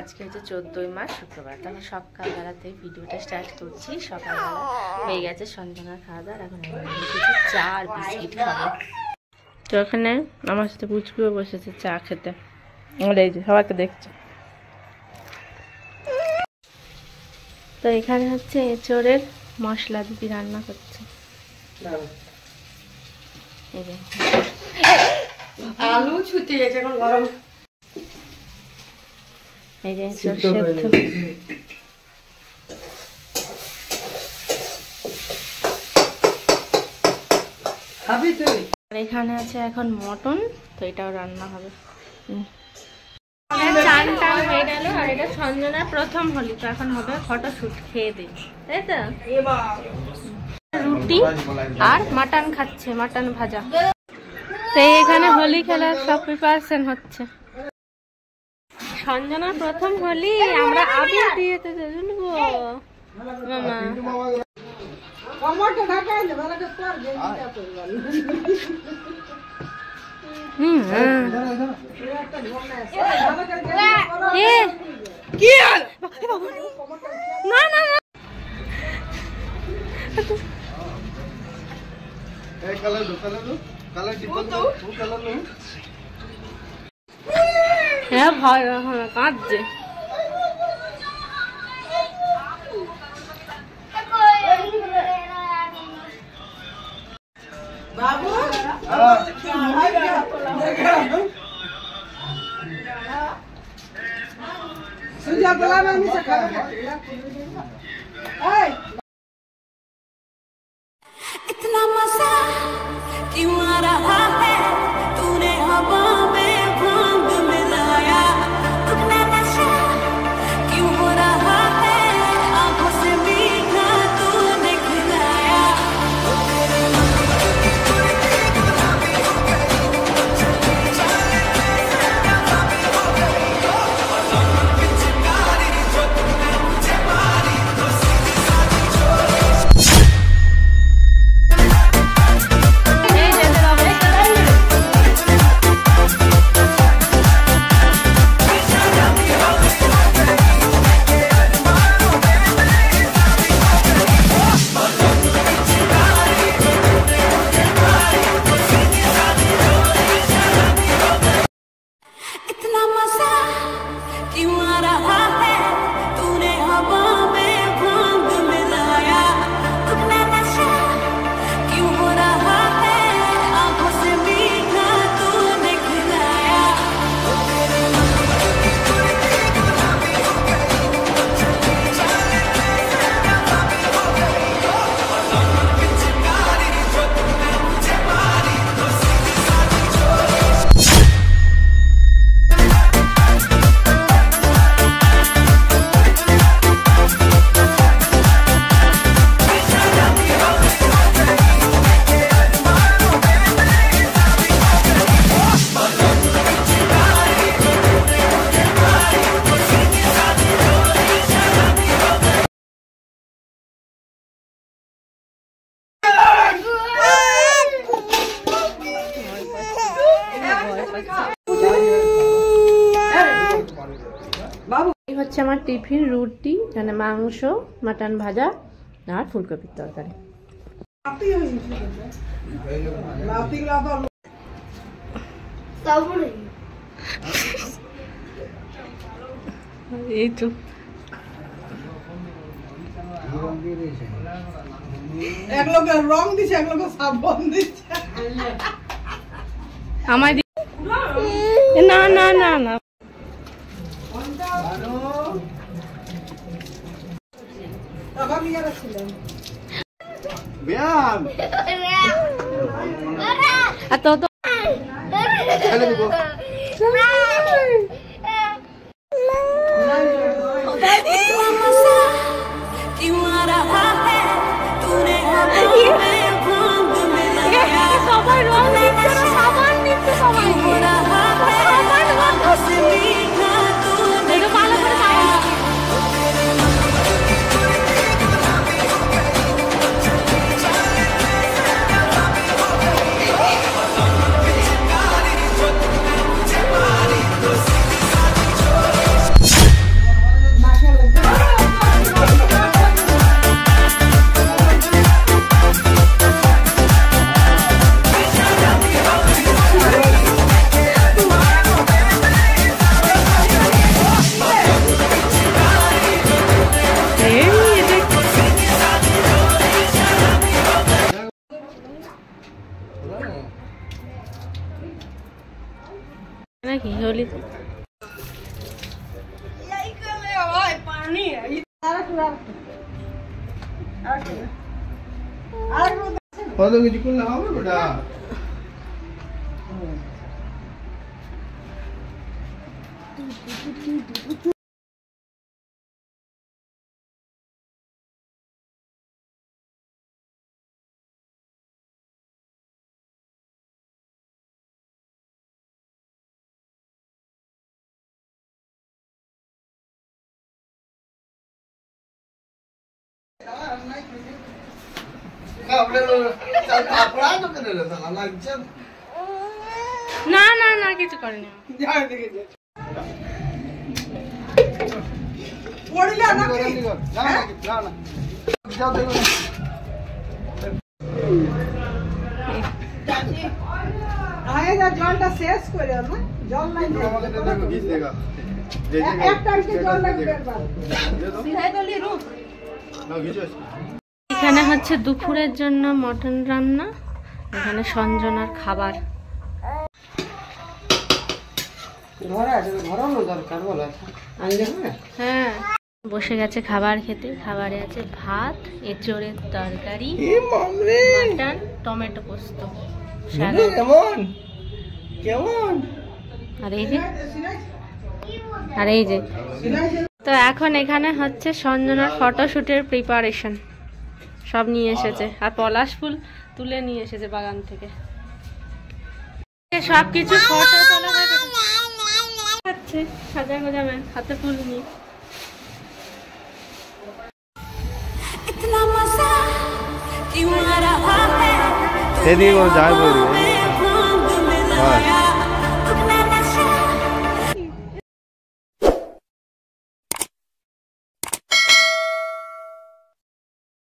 আজকে হচ্ছে 14ই মার্চ শুক্রবার। তখন সকালবেলাতে ভিডিওটা স্টার্ট করছি। সকালবেলা হয়ে গেছে সঞ্জনার খাওয়া দাওয়া, এখন চা আর বিস্কিট খাবো। তো ওখানে আমার সাথে পুচকুও বসেছে চা খেতে, এই যে সবাইকে দেখছে। তো এখানে হচ্ছে এঁচোড়ের মশলা দিদি রান্না করছে। আলু ছুটে গেছে এখন গরম। এই যে এঁচোড় সেদ্ধ। খাবি তুই? আর এখানে আছে এখন মটন, তো এটাও রান্না হবে। চান টান হয়ে গেল, আর এটা সঞ্জনার প্রথম হোলি, তো এখন হবে ফটোশুট, খেয়ে দিই, তাই তো? রুটি আর মাটন খাচ্ছে, মাটন ভাজা। তো এখানে হোলি খেলার সব প্রিপারেশন হচ্ছে। সঞ্জনার প্রথম হোলি, আমরা আবির দিয়ে তো শুনবো মামা। না না না, হ্যাঁ ভয় কাঁদছে। বাবু सुजा बोला मैं से खा इतना मजा क्यों आ रहा है, तूने हवा में भांग मिलाया, तुमने नशा क्यों हो रहा है, आंखों से मीठा तूने खिलाया। হচ্ছে আমার টিফিন, রুটি, এখানে মাংস, মাটন ভাজা আর ফুলকপির তরকারি। এই তো এক লোক রং দিছে, এক লোক সাবান দিছে। আমায় না না না না, তো তো সবাই রং দিচ্ছে, সাবান দিচ্ছে, সবাই ভালো করে বলি তো। কত কিছু করলে হবে বেটা? না না না কিছু করেনি। জলটা শেষ করে না, জল নাই এখানে হচ্ছে দুপুরের জন্য মটন রান্না, এখানে সঞ্জনার খাবার। হ্যাঁ, বসে গেছে খাবার খেতে। খাবারে আছে ভাত, এঁচোড়ের তরকারি, মটন, টমেটো পোস্ত, আর এই যে তো এখন এখানে হচ্ছে সঞ্জনার ফটোশুটের প্রিপারেশন সব নিয়ে এসেছে, আর পলাশ ফুল তুলে নিয়ে এসেছে বাগান থেকে। সবকিছু ফটো তোলা হচ্ছে, সাজা গোজাবে হাতে ফুল নিয়ে। এদিকে যায় বলি